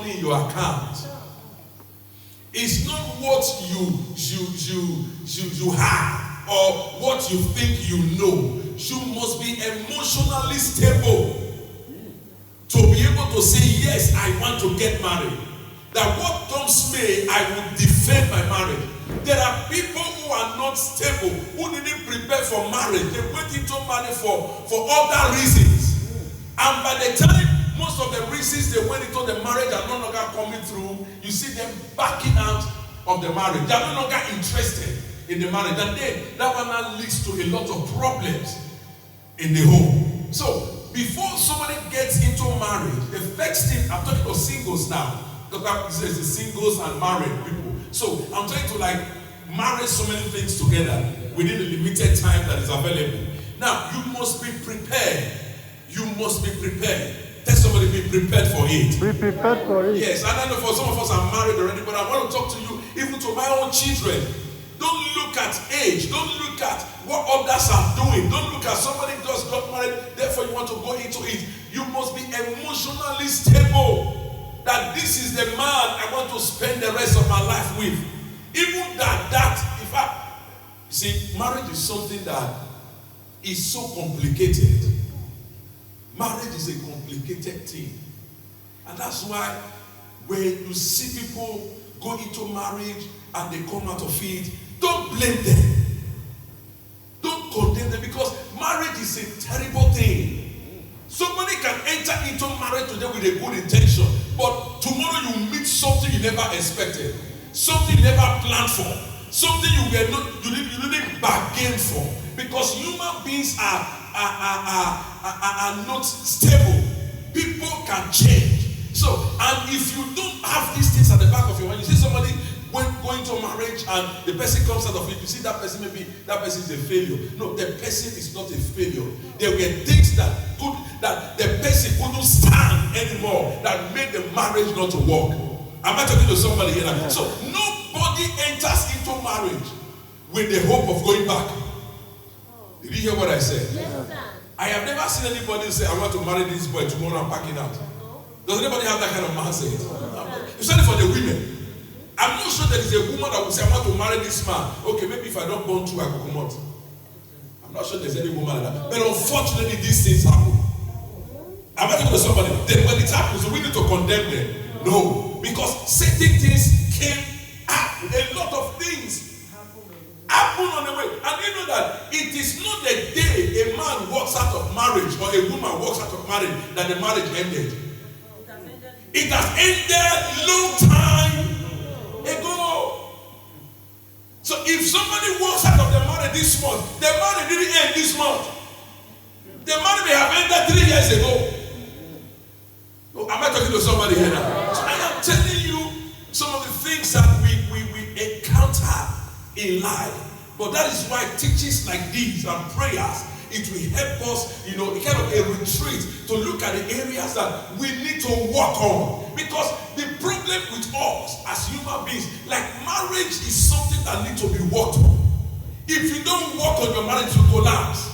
money in your account. It's not what you have or what you think you know. You must be emotionally stable to be able to say, yes, I want to get married. That what comes may, I will defend my marriage. There are people who are not stable, who didn't prepare for marriage. They went into marriage for other reasons. And by the time most of the reasons they went into the marriage are no longer coming through, you see them backing out of the marriage. They are no longer interested in the marriage. And then that one now leads to a lot of problems in the home. So before somebody gets into marriage, the first thing, I'm talking about singles now, because this is the singles and married people. So I'm trying to marry so many things together within the limited time that is available. Now you must be prepared. You must be prepared. Tell somebody, be prepared for it. Be prepared for it. Yes, and I know for some of us are married already, but I want to talk to you, even to my own children. Don't look at age. Don't look at what others are doing. Don't look at somebody just got married, therefore you want to go into it. You must be emotionally stable. That this is the man I want to spend the rest of my life with. Even in fact, you see, marriage is something that is so complicated. Marriage is a complicated thing. And that's why when you see people go into marriage and they come out of it, don't blame them. Don't condemn them, because marriage is a terrible thing. Somebody can enter into marriage today with a good intention, but tomorrow you meet something you never expected, something you never planned for, something you didn't bargain for, because human beings are not stable. People can change. So, and if you don't have these things at the back of your mind, you see somebody going to marriage and the person comes out of it, you see that person is a failure. No, the person is not a failure. There were things that the person couldn't stand anymore that made the marriage not to work. Am I talking to somebody here now? So nobody enters into marriage with the hope of going back. Did you hear what I said? Yes, sir. I have never seen anybody say, I want to marry this boy, tomorrow I'm packing out. Does anybody have that kind of mindset? It's only for the women. I'm not sure there is a woman that will say, I want to marry this man. Okay, maybe if I don't born through, I will come out. I'm not sure there's any woman like that. But unfortunately, these things happen. I'm not talking to somebody. Then when it happens, we need to condemn them. No. Because certain things came up. A lot of things happen on the way. And you know that it is not the day a man walks out of marriage or a woman walks out of marriage that the marriage ended. It has ended long time ago. So if somebody walks out of the marriage this month, the marriage didn't end this month. The marriage may have ended 3 years ago. Oh, am I talking to somebody here now? So I am telling you some of the things that we encounter in life. But that is why teachings like these and prayers, it will help us, kind of a retreat to look at the areas that we need to work on. Because the problem with us as human beings, like marriage is something that needs to be worked on. If you don't work on your marriage, you collapse.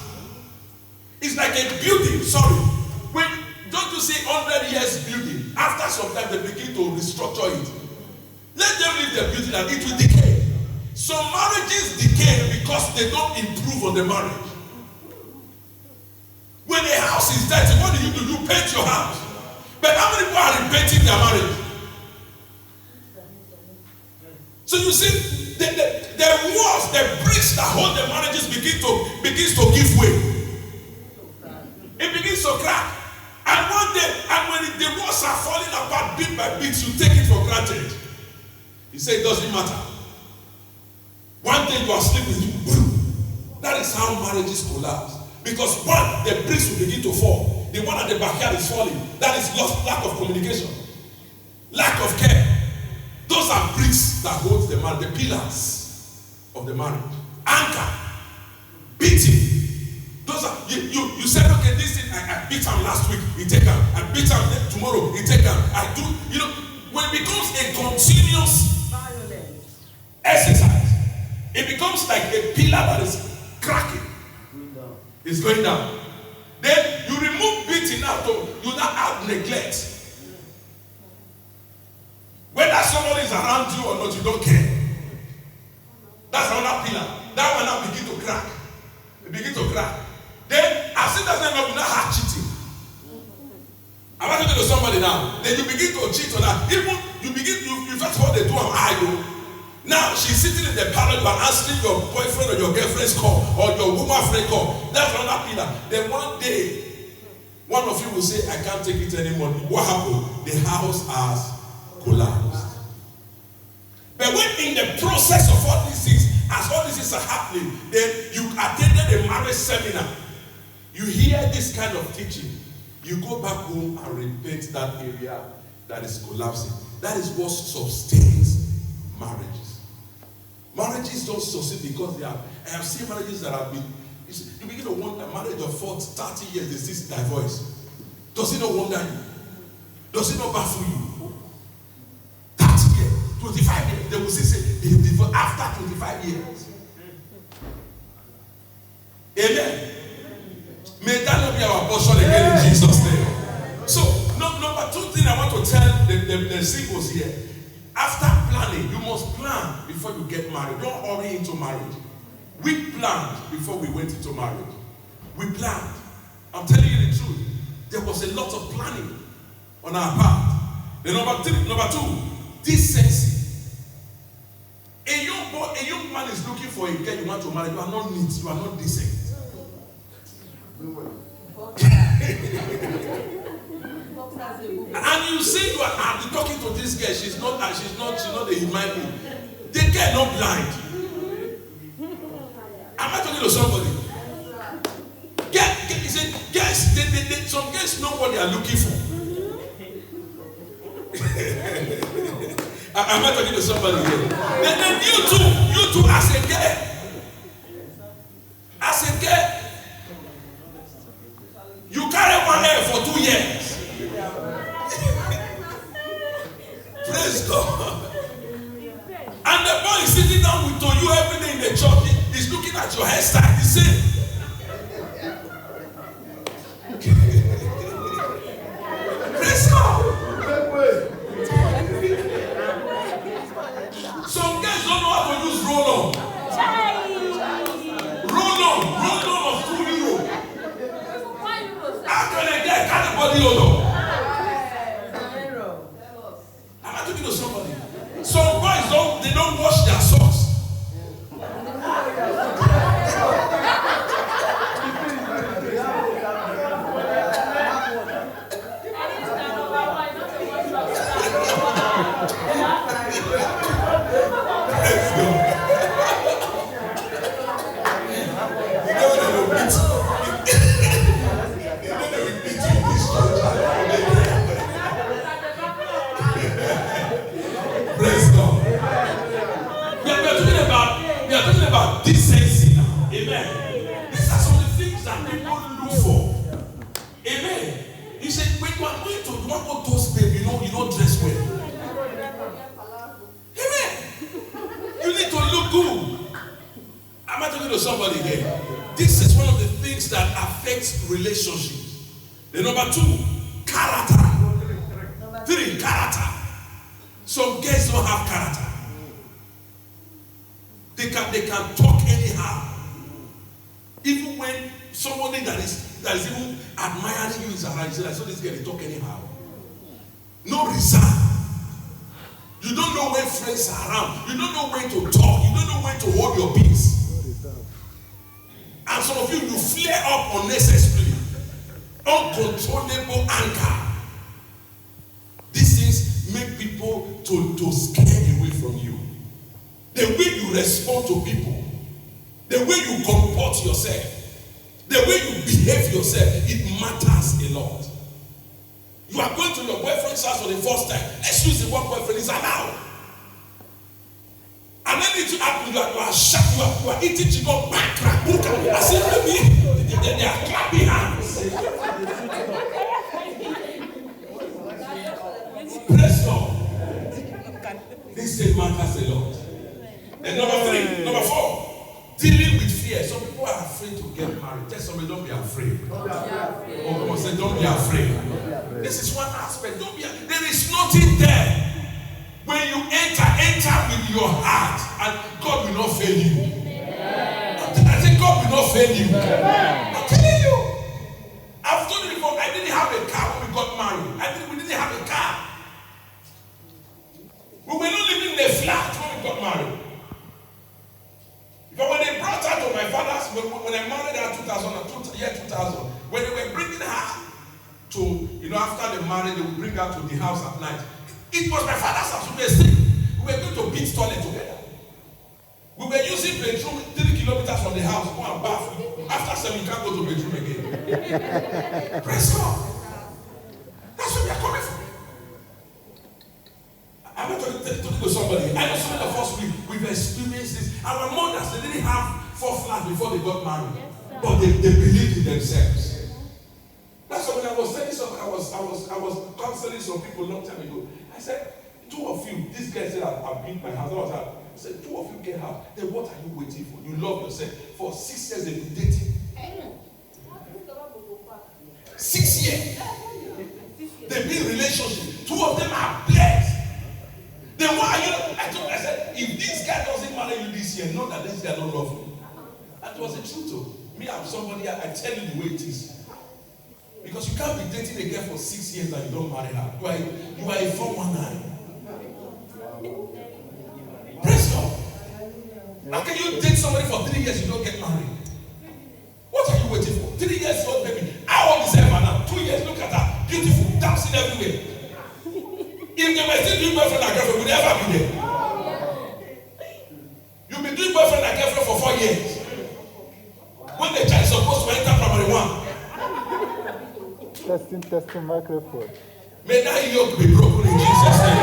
It's like a building, don't you see 100 years building? After some time, they begin to restructure it. Let them leave the building and it will decay. Some marriages decay because they don't improve on the marriage. When a house is dirty, what do? You paint your house. But how many people are repainting their marriage? So you see, the walls, the bricks that hold the marriages begins to give way. It begins to crack. And one day, when the walls are falling apart bit by bit, you take it for granted. You say it doesn't matter. One day you are sleeping, boom. That is how marriages collapse. Because one, the bricks will begin to fall. The one at the backyard is falling. That is lack of communication. Lack of care. Those are bricks that hold the marriage, the pillars of the marriage. Anchor. Beating. Those are, you said, okay, this thing, I beat him last week, he take him. I beat him tomorrow, he take him. I do, when it becomes a continuous exercise, it becomes like a pillar that is cracking. It's going down. Then you remove beating out, you now add neglect. around you or not, you don't care. That's another pillar. That one now begin to crack. It begin to crack. Then, as soon as you now have cheating. I'm talking to somebody now. Then you begin to cheat on that. Even you first of all they do an idol. Now she's sitting in the parlor, you are answering your boyfriend or your girlfriend's call or your woman friend call. That's another pillar. Then one day, one of you will say, I can't take it anymore. What happened? The house has collapsed. But when in the process of all these things, as all these things are happening, then you attended a marriage seminar. You hear this kind of teaching. You go back home and repent that area that is collapsing. That is what sustains marriages. Marriages don't succeed because I have seen marriages that have been, you begin to wonder, marriage of 30 years, they still divorce. Does it not wonder you? Does it not baffle you? 30 years, 25 years, they will say they divorce after 25 years. Amen. May that not be our portion again in Jesus' name. So, number two thing I want to tell the singles here. After planning, you must plan before you get married. Don't hurry into marriage. We planned before we went into marriage. We planned. I'm telling you the truth. There was a lot of planning on our part. The number two, decency. A young man is looking for a girl you want to marry. You are not neat. You are not decent. And you say you are talking to this girl. She's not a human being. The girl not blind. Am I talking to somebody? Some girls know what they are looking for. Am I talking to somebody here? Then you too, as a girl, you carry one hair for 2 years. Praise God. And the boy is sitting down with you every day in the church. He's looking at your hairstyle. He's saying, praise God. Some guys don't know how to use roll-on. Roll-on of 2 euros. How can a guy carry body odor? Am I talking to somebody? Some boys they don't wash their socks. Praise God. We are talking about decency now. Amen. These are some of the things that people look for. Amen. You said, when you are going to do one of those baby, you don't dress well. Amen. You need to look good. Am I talking to somebody here? This is one of the things that affects relationships. The number two, character. 3, character. Some girls don't have character. They can talk anyhow. Even when somebody that is even admiring you is around, you say, I saw this girl, they talk anyhow. No reserve. You don't know when friends are around. You don't know when to talk. You don't know when to hold your peace. And some of you flare up unnecessarily. Uncontrollable anger. These things make people to scare away from you. The way you respond to people, the way you comport yourself, the way you behave yourself, it matters a lot. You are going to your boyfriend's house for the first time. Let's use the word boyfriend is allowed. And then it happens, you are sharp, you are eating chicken, back, crack, book, I said, maybe they are clapping hands. Praise God. This thing matters a lot. And number 4, dealing with fear. Some people are afraid to get married. Tell somebody, don't be afraid. Oh, come on, say, don't be afraid. This is one aspect. There is nothing there when you enter enter with your heart, and God will not fail you. I think God will not fail you. I'm telling you. I've told you before, I didn't have a car when we got married. We didn't have a car. We were not living in a flat when we got married. But when they brought her to my father's, when I married her in year 2000, when they were bringing her to, after the marriage, they would bring her to the house at night. It was my father's house. We were staying. We were going to beat toilet together. We were using bedroom 3 kilometers from the house. Go and bath. After 7, you can't go to bedroom again. Praise God. That's where we are coming from. I'm not talking to somebody. I know some of us, we've experienced this. Our mothers, they didn't have 4 flats before they got married. Yes, but they believed in themselves. That's why when I was telling somebody, I was counseling some people a long time ago. I said, 2 of you, this guy said, I've built my house. I said, 2 of you get out. Then what are you waiting for? You love yourself. For 6 years they've been dating. 6 years. They've been in relationship. 2 of them are blessed. Then why are you? I said, if this guy doesn't marry you this year, know that this guy don't love you. That was the truth too. Me, I'm somebody, I tell you the way it is. Because you can't be dating a girl for 6 years and you don't marry her. You are a 419. Praise God. How can you date somebody for 3 years and you don't get married? What are you waiting for? 3 years old baby. How old is Emma now? 2 years. Look at her. Beautiful. Dancing everywhere. If they were still doing boyfriend and girlfriend, would they ever be there? You've been doing boyfriend and girlfriend for 4 years. When the child is supposed to enter primary 1. Testing microphone. May that yoke be broken in Jesus' name.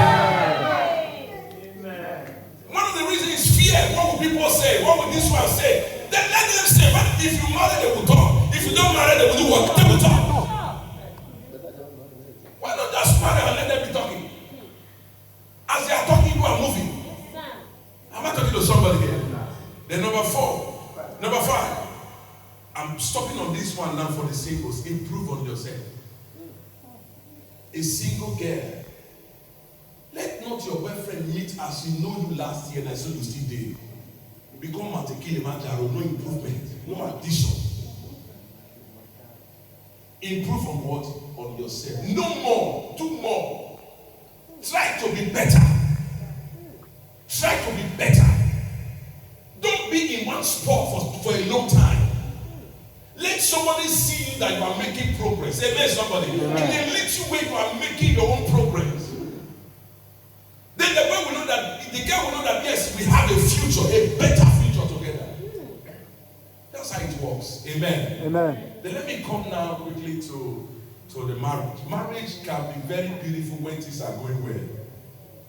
One of the reasons is fear. What will people say? What will this one say? Then let them say, but if you marry, they will talk. If you don't marry, they will do what? They will talk. Why not just marry and let them be talking? As they are talking, you are moving. Am I talking to somebody here? Then number 5. I'm stopping on this one now for the singles. Improve on yourself. A single girl. Let not your boyfriend meet as you know you last year and I saw you still there. You become Mount Kilimanjaro, no improvement, no addition. Improve on what? On yourself. No more. Do more. Try to be better. Try to be better. Don't be in one spot for a long time. Let somebody see you that you are making progress. Amen, somebody. In a little way, you are making your own progress. Then the boy will know that, the girl will know that, yes, we have a future, a better future together. That's how it works. Amen. Amen. Then let me come now quickly to the marriage. Marriage can be very beautiful when things are going well.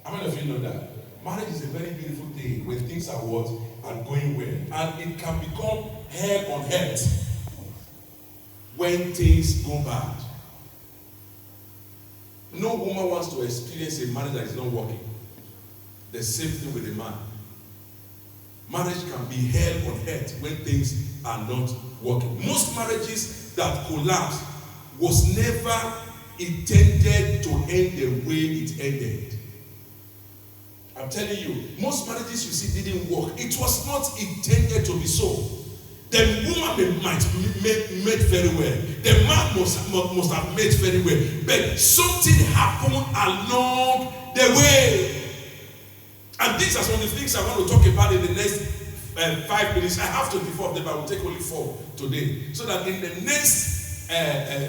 How many of you know that? Marriage is a very beautiful thing when things are going well. And it can become hell on earth when things go bad. No woman wants to experience a marriage that is not working. The same thing with a man. Marriage can be hell on earth when things are not working. Most marriages that collapse was never intended to end the way it ended. I'm telling you, most marriages you see didn't work. It was not intended to be so. The woman might made very well. The man must have made very well. But something happened along the way. And these are some of the things I want to talk about in the next 5 minutes. I have 24 of them, but I will take only 4 today. So that in the next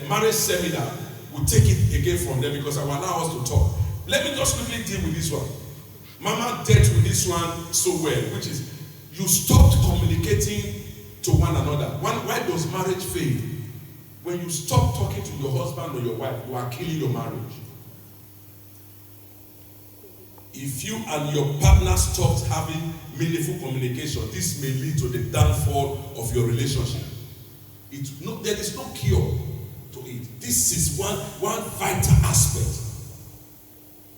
marriage seminar, we'll take it again from there because I will allow us to talk. Let me just quickly deal with this one. Mama dealt with this one so well, which is you stopped communicating to one another. Why does marriage fail? When you stop talking to your husband or your wife, you are killing your marriage. If you and your partner stopped having meaningful communication, this may lead to the downfall of your relationship. There is no cure to it. This is one vital aspect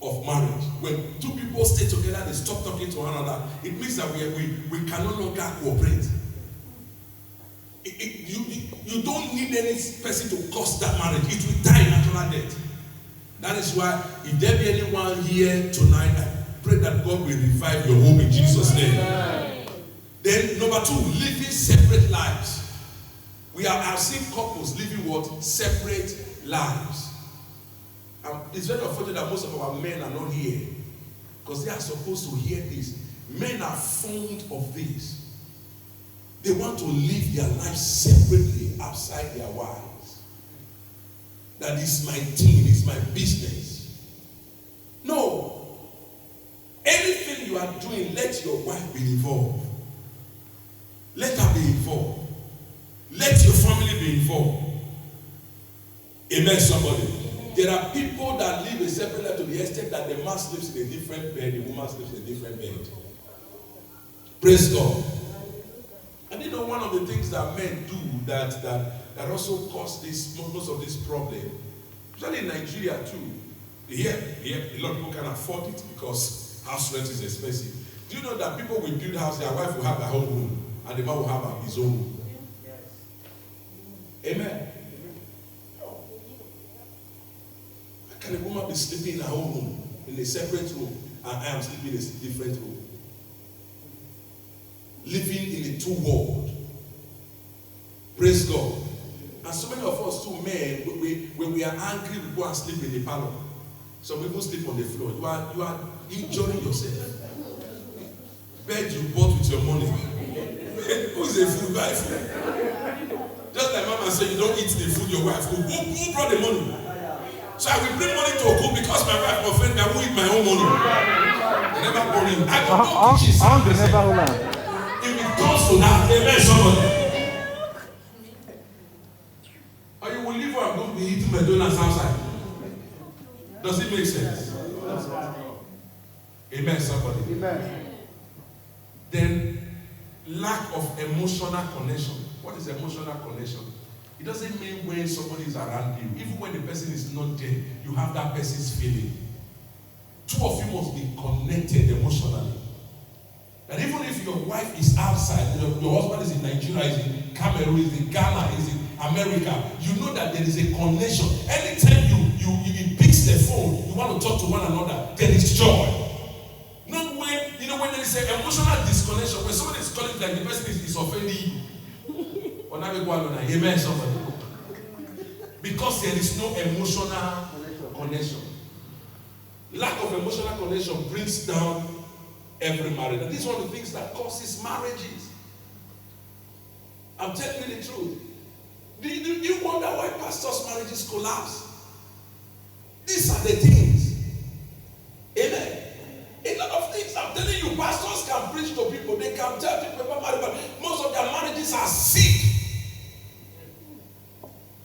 of marriage. When 2 people stay together, they stop talking to one another, it means that we can no longer cooperate. You don't need any person to cause that marriage. It will die natural death. That is why if there be anyone here tonight, I pray that God will revive your home in Jesus' name. Then number 2, living separate lives. I've seen couples living what? Separate lives. It's very unfortunate that most of our men are not here, because they are supposed to hear this. Men are fond of this. They want to live their lives separately outside their wives. That is my thing, it's my business. No. Anything you are doing, let your wife be involved. Let her be involved. Let your family be involved. Amen, somebody. There are people that live a separate life to the extent that the man sleeps in a different bed, the woman sleeps in a different bed. Praise God. And you know, one of the things that men do that also cause most of this problem, especially in Nigeria too. Here, a lot of people can afford it because house rent is expensive. Do you know that people will build house, their wife will have her own room, and the man will have his own room? Amen. How can a woman be sleeping in her own room, in a separate room, and I am sleeping in a different room? Living in a 2 world. Praise God. And so many of us too, men, when we are angry, we go and sleep in the parlor. Some people sleep on the floor. You are injuring yourself. Bed you bought with your money. Who is a fool buy food? Just like Mama said, you don't eat the food your wife cook. Who brought the money? So I will bring money to cook because my wife offended me. I will eat my own money. I never born in. I don't know kitchen. If it comes to that, amen, somebody. Or you will leave where I'm going to be eating McDonald's outside. Does it make sense? Amen, somebody. Amen. Then, lack of emotional connection. What is emotional connection? It doesn't mean when somebody is around you. Even when the person is not there, you have that person's feeling. 2 of you must be connected emotionally. And even if your wife is outside, your husband is in Nigeria, is in Cameroon, is in Ghana, is in America, you know that there is a connection. Anytime you picks the phone, you want to talk to one another, there is joy. Not when there is an emotional disconnection, when somebody is calling like the person is offending you. Amen, somebody. Because there is no emotional connection. Lack of emotional connection brings down every marriage. And this is one of the things that causes marriages. I'm telling you the truth. Do you wonder why pastors' marriages collapse? These are the things. Amen. A lot of things. I'm telling you, pastors can preach to people. They can tell people about marriage, but most of their marriages are sick.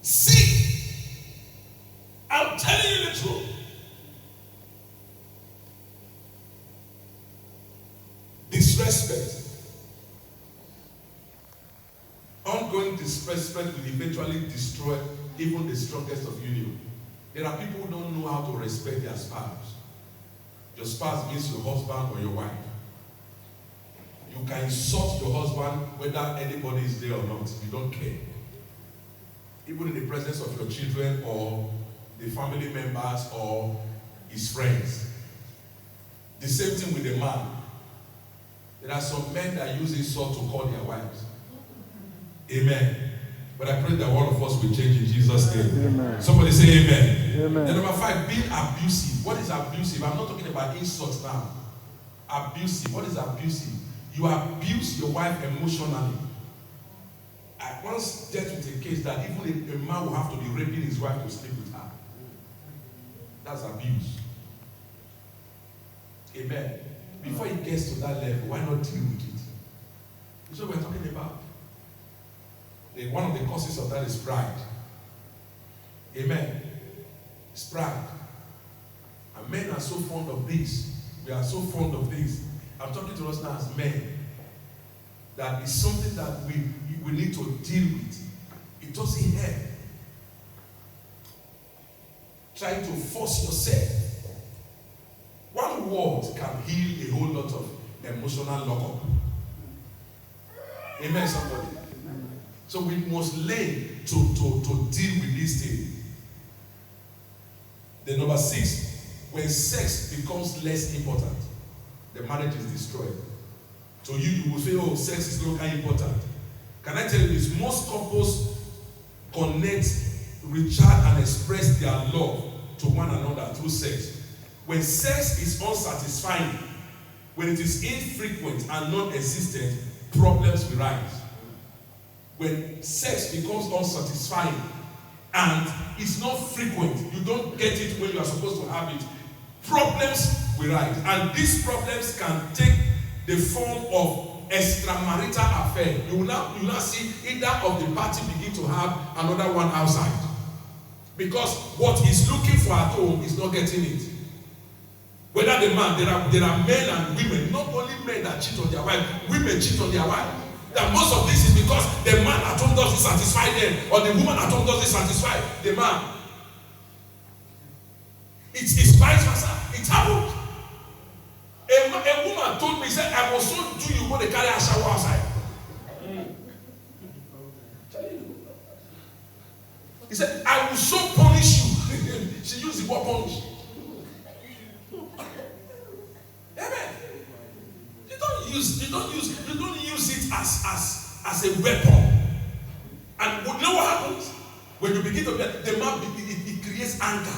Sick. I'm telling you the truth. Disrespect. Ongoing disrespect will eventually destroy even the strongest of union. There are people who don't know how to respect their spouse. Your spouse means your husband or your wife. You can insult your husband whether anybody is there or not. You don't care. Even in the presence of your children or the family members or his friends. The same thing with the man. There are some men that use insult to call their wives. Amen. But I pray that all of us will change in Jesus' name. Amen. Somebody say amen. Amen. Then number 5, being abusive. What is abusive? I'm not talking about insults now. Abusive. What is abusive? You abuse your wife emotionally. I once dealt with a case that even a man will have to be raping his wife to sleep with her. That's abuse. Amen. Before it gets to that level, why not deal with it? That's what we're talking about. One of the causes of that is pride. Amen. It's pride. And men are so fond of this. We are so fond of this. I'm talking to us now as men. That is something that we need to deal with. It doesn't help. Trying to force yourself. One word can heal a whole lot of emotional lockup. Amen, somebody. So we must learn to deal with this thing. Then number 6, when sex becomes less important. the marriage is destroyed. So you will say, oh, sex is not important. Can I tell you this? Most couples connect, recharge, and express their love to one another through sex. When sex is unsatisfying, when it is infrequent and non-existent, problems will rise. When sex becomes unsatisfying and it's not frequent, you don't get it when you are supposed to have it, problems will rise. And these problems can take the form of extramarital affair. You will not see either of the party begin to have another one outside. Because what he's looking for at home is not getting it. Whether the man, there are men and women, not only men that cheat on their wife, women cheat on their wife. That most of this is because the man at home doesn't satisfy them, or the woman at home doesn't satisfy the man. It's vice versa. It happened. A woman told me, said, I was so do you go to carry a shower outside. He said, I will so punish you. She used the word punish. Amen. You don't use it as a weapon. And you know what happens? When you begin to get the man, it creates anger.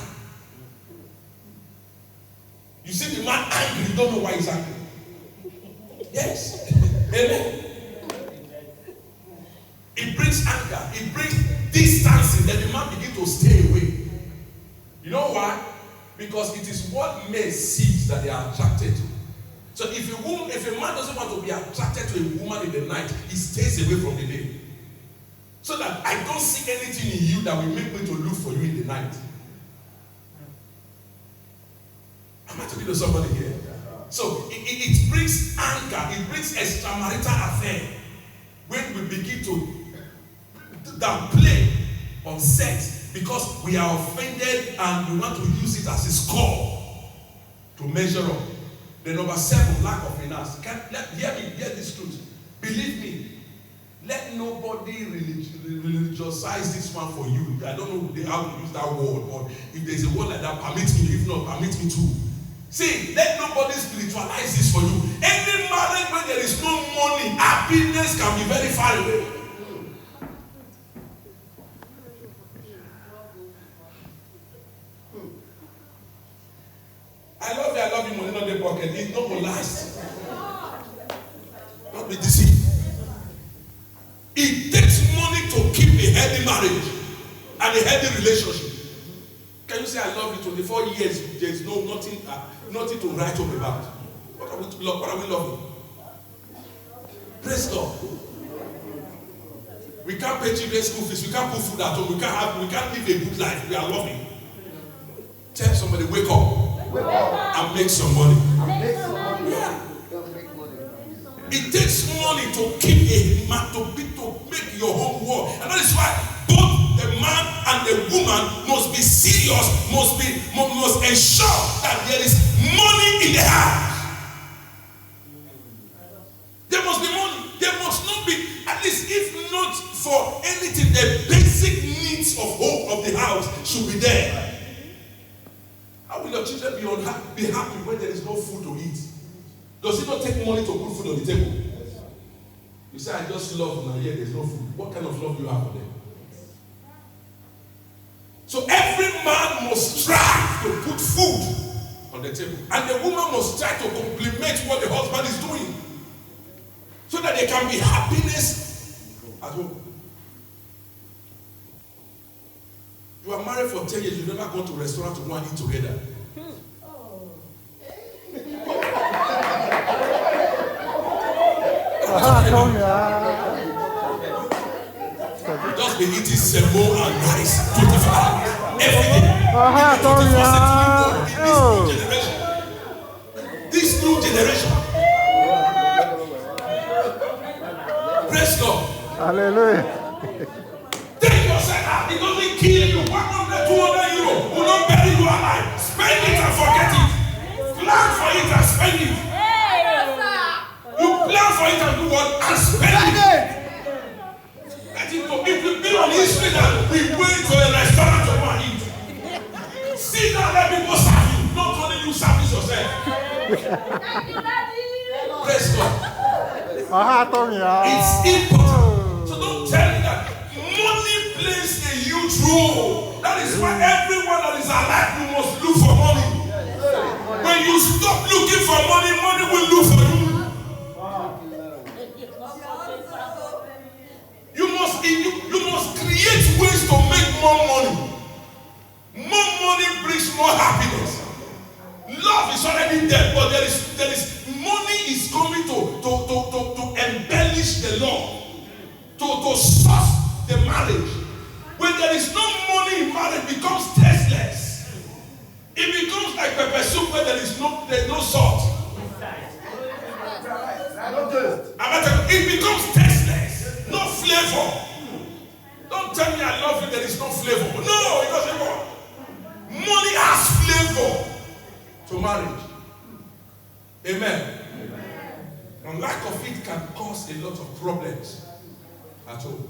You see the man angry, you don't know why he's angry. Yes. Amen. It brings anger, it brings distancing, then the man begins to stay away. You know why? Because it is what men see that they are attracted to. So if a man doesn't want to be attracted to a woman in the night, he stays away from the day. So that I don't see anything in you that will make me to look for you in the night. Am I talking to somebody here? So it brings anger, it brings extramarital affair. When we begin to downplay on sex because we are offended and we want to use it as a score to measure up. The number 7, lack of finance. Hear this truth. Believe me, let nobody religiousize this one for you. I don't know how to use that word, but if there's a word like that, permit me. If not, permit me too. See, let nobody spiritualize this for you. Any marriage where there is no money, happiness can be very far away. I love you, money not the pocket. It's not going to last. Don't be deceived. It takes money to keep a healthy marriage and a healthy relationship. Can you say I love you 24 years? There is nothing to write home about. What are we loving? Praise God. We can't pay children's school fees. We can't put food at home. We can't live a good life. We are loving. Tell somebody, wake up and make some money. Yeah. It takes money to keep a man to make your home work, and that is why both the man and the woman must be serious, must ensure that there is money in the house. There must be money. There must not be, at least if not for anything, the basic needs of home of the house should be there. How will your children be happy when there is no food to eat? Does it not take money to put food on the table? You say, I just love now, yet there's no food. What kind of love do you have for them? So every man must strive to put food on the table. And the woman must try to complement what the husband is doing. So that there can be happiness at home. You are married for 10 years, you never go to a restaurant to go and eat together. Just be eating semo and rice 25 every day. This new generation. Praise God. Hallelujah. Take yourself out. It doesn't kill you. 100, 200 euro will not bury you alive. Spend it and forget it. Plan for it and spend it. You plan for it and do what? And spend it. Let it go. If we be on history that we went to a restaurant to go and eat. Sit down, let people serve you. Not only you service yourself. Praise God. It's important. So don't tell me that money plays a huge role. That is why everyone that is alive, you must look for money. When you stop looking for money, money will look for you. You must create ways to make more money. More money brings more happiness. Love is already there, but there is money is coming to embellish the love, to source the marriage. When there is no money in marriage, it becomes tasteless. It becomes like pepper soup where there's no salt. It becomes tasteless, no flavor. Don't tell me I love you, there is no flavor. No, it doesn't work. Money has flavor to marriage. Amen. And lack of it can cause a lot of problems at home.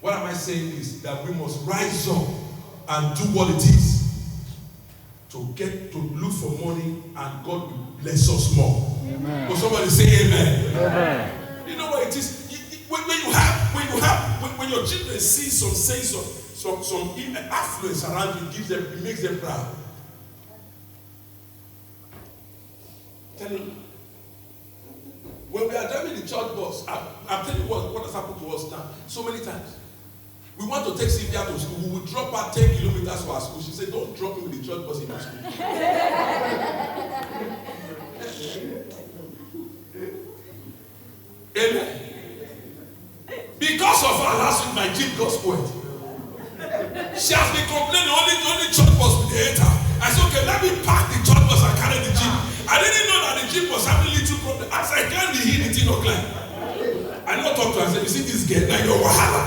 What am I saying is that we must rise up and do what it is to get to look for money, and God will bless us more. Amen. Will somebody say amen? Amen. You know what it is? When your children see some affluence around you, it makes them proud. Tell you, when we are driving the church bus, I'm telling you what has happened to us now. So many times. We want to take Sylvia to school. We will drop her 10 kilometers for our school. She said, don't drop me with the church bus in my school. Amen. Because of her last week, my jeep got spoiled. She has been complaining, only church bus with the hater. I said, okay, let me park the church bus and carry the jeep. I didn't know that the jeep was having little problem. As I can't be hit, it did not climb. I don't talk to her and say, you see this girl, now you're wahala.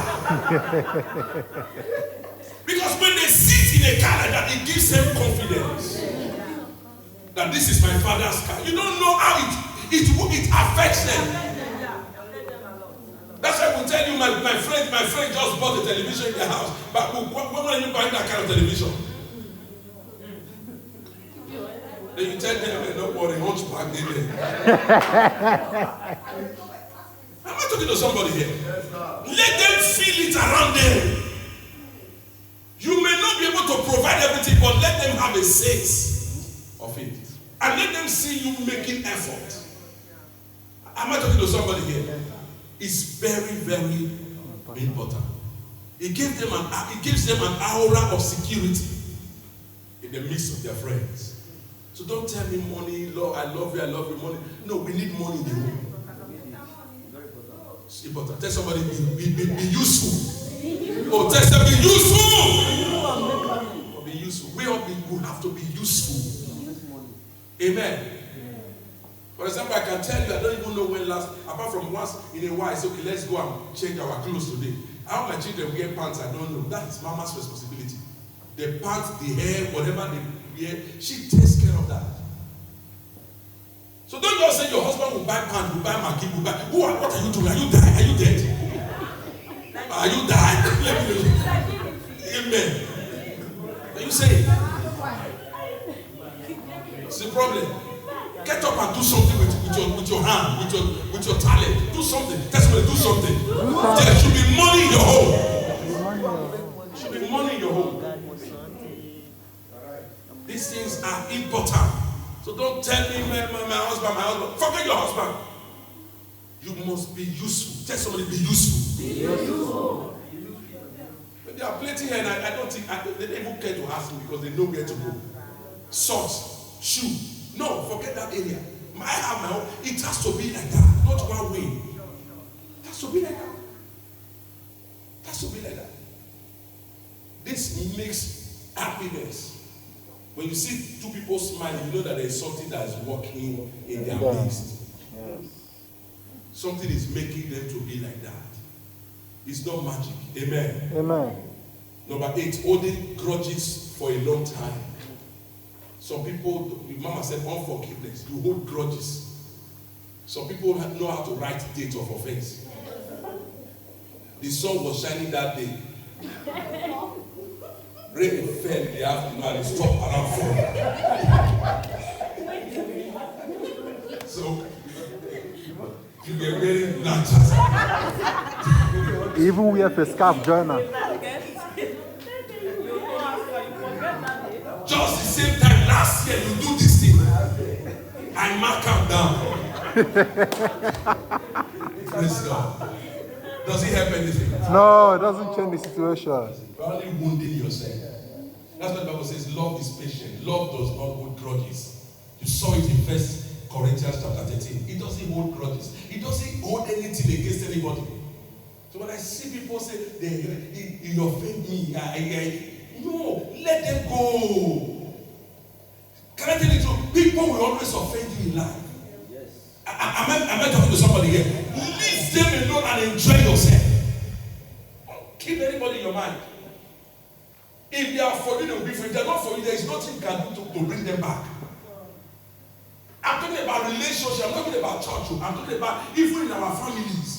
Because when they sit in a car like that, it gives them confidence that this is my father's car. You don't know how it affects them. That's why I will tell you, my friend just bought a television in their house. But when are you buying that kind of television? Then you tell them, don't worry, hunchback, they there. Am I talking to somebody here? Let them feel it around them. You may not be able to provide everything, but let them have a sense of it. And let them see you making effort. Am I talking to somebody here? It's very, very important. It gives them an aura of security in the midst of their friends. So don't tell me money, Lord, I love you, money. No, we need money in the home. It's important. Tell somebody, be useful. Oh, tell somebody, be useful. Be useful. We have to be useful. Amen. For example, I can tell you, I don't even know when last, apart from once in a while, I say, okay, let's go and change our clothes today. How my children wear pants, I don't know. That is mama's responsibility. The pants, the hair, whatever they wear, she takes care of that. So don't just say your husband will buy pants, will buy Maggi, will buy. What are you doing? Are you dying? Are you dead? Are you dying? Amen. Are you saying? It's the problem. Get up and do something with your hand, with your talent. Do something. Tell somebody, do something. There should be money in your home. There should be money in your home. These things are important. So don't tell me my husband. Forget your husband. You must be useful. Tell somebody, be useful. Be useful. When they are plating here, and I don't think they don't even care to ask me because they know where to go. Socks, shoe. No, forget that area. I have my own. It has to be like that, not one way. It has to be like that. It has to be like that. This makes happiness. When you see two people smiling, you know that there is something that is working in their midst. Yes. Something is making them to be like that. It's not magic. Amen. Amen. Number 8, holding grudges for a long time. Some people, Mama said, unforgiveness. You hold grudges. Some people know how to write date of offense. The sun was shining that day. Rain fell in the afternoon and it stopped around 4. So, you get very blunt. Even we have a scarf joiner. Just the same time last year you do this thing. I mark am down. Praise God. Does it help anything? No, it doesn't change the situation. You're only wounding yourself. That's what the Bible says. Love is patient. Love does not hold grudges. You saw it in 1 Corinthians chapter 13. It doesn't hold grudges. It doesn't hold anything against anybody. So when I see people say, they offend me, no, let them go. Can I tell you the truth? People will always offend you in life. Yes. Am I talking to somebody here? Leave them alone and enjoy yourself. Don't keep anybody in your mind. If they are for you, they will be for you. If they are not for you, there is nothing you can do to bring them back. I'm talking about relationship. I'm talking about church. I'm talking about even in our families.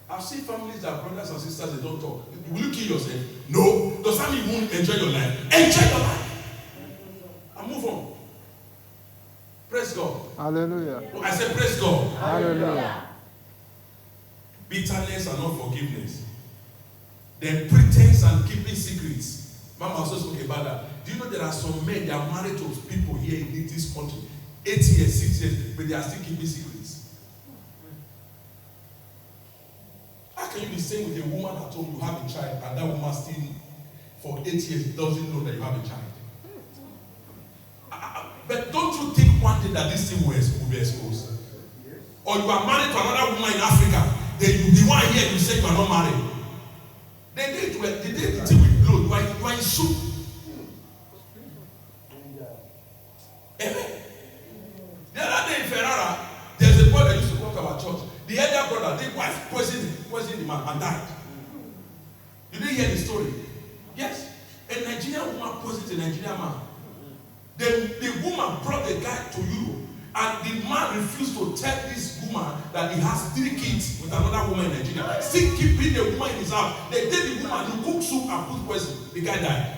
I've seen families that brothers and sisters, they don't talk. Will you kill yourself? No. Does that mean you won't enjoy your life? Enjoy your life. And move on. Praise God. Hallelujah. I said praise God. Hallelujah. Bitterness and unforgiveness. Then pretense and keeping secrets. Mama also spoke about that. Do you know there are some men that are married to people here in this country 8 years, 6 years, but they are still keeping secrets? How can you be staying with a woman at home, you have a child, and that woman still for 8 years doesn't know that you have a child? But don't you think one day that this thing will be exposed? Or you are married to another woman in Africa, the one here you say you are not married. The day the thing will blow, you are in soup. Amen. The other day in Ferrara, there's a boy that used to talk about church. The elder brother, the wife poisoned the man and died. You didn't hear the story? Yes. A Nigerian woman poisoned a Nigerian man. The woman brought the guy to Europe, and the man refused to tell this woman that he has 3 kids with another woman in Nigeria. Still keeping the woman in his house. They did the woman who cooked soup and put poison. The guy died.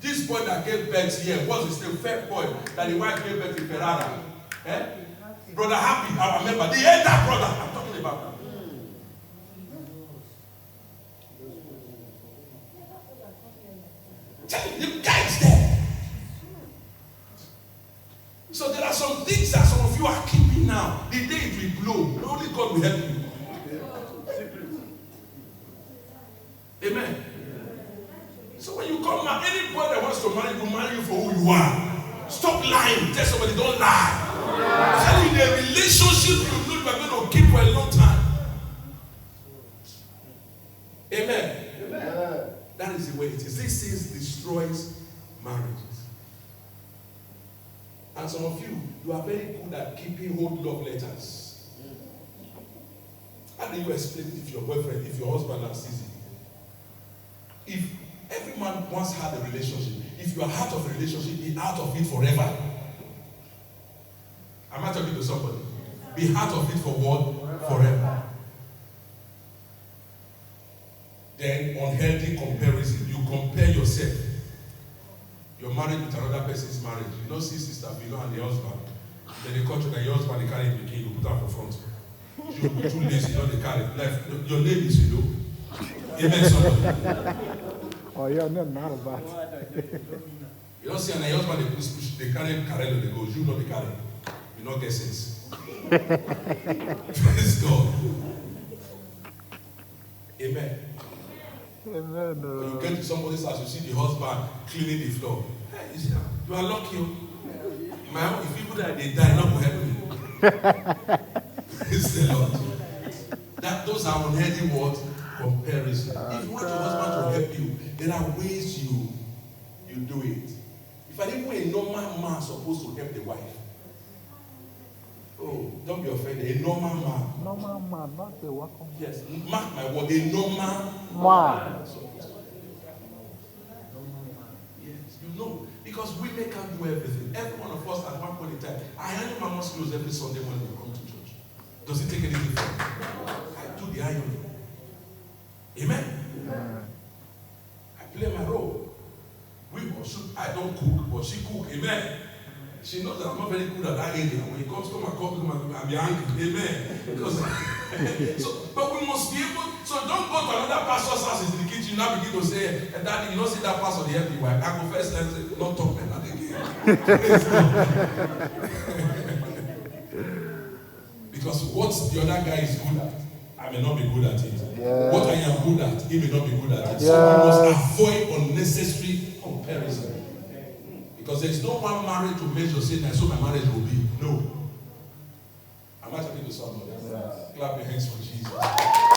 This boy that gave birth here was the first boy that the wife gave birth in Ferrara. Brother Happy, I remember. The elder brother I'm talking about. The guy is there. So there are some things that some of you are keeping now. The day it will blow, only God will help you. Amen. So when you come now, any boy that wants to marry you will marry you for who you are. Stop lying. Tell somebody, don't lie. Tell you the relationship you know you are going to keep for a long time. Amen. Amen. That is the way it is. These things destroys marriages. And some of you are very good at keeping old love letters. How do you explain it if your boyfriend, if your husband has sees it? If every man once had a relationship, if you are out of a relationship, be out of it forever. Am I talking to somebody? Be out of it for what? Forever. Then unhealthy comparison. You compare yourself. You're married with another person's marriage. You know, see Sister Vino and the husband. Then they culture that your husband they carry the key, you put her for front. You'll be too lazy, you know they carry. Like your name is you know. Amen, somebody. Oh yeah, no, not about. You don't see and your husband they push, they carry Carello, they go, you know they carry. You not get sense. Praise God. Amen. Amen. When you get to somebody's house, you see the husband cleaning the floor. Hey, you are lucky. My own, if people that they die, not will help me. Praise the Lord. Those are unhealthy words, comparison. If you want your husband to help you, there are ways you do it. If an even a normal man supposed to help the wife. Oh, don't be offended. A normal man. Normal man, not the welcome. Yes, mark my word. A normal man. Yes, you know, because women can't do everything. Every one of us at one point in time, I iron my mom's clothes every Sunday when we come to church. Does it take anything from me? I do the ironing. Amen. I play my role. I don't cook, but she cook. Amen. she knows that I'm not very good at that area. When it comes to my coffee, I'll be angry. Amen. Because but we must be able. So don't go to another pastor's house in the kitchen. Now begin to say, Daddy, you don't see that pastor the help you. I go first and say, not talk like that again. Because what the other guy is good at, I may not be good at it. Yeah. What I am good at, he may not be good at it. Yeah. So we must avoid unnecessary comparison. Because there is no one married to measure saying, I saw my marriage will be. No. Am I talking to somebody? Yeah. Clap your hands for Jesus.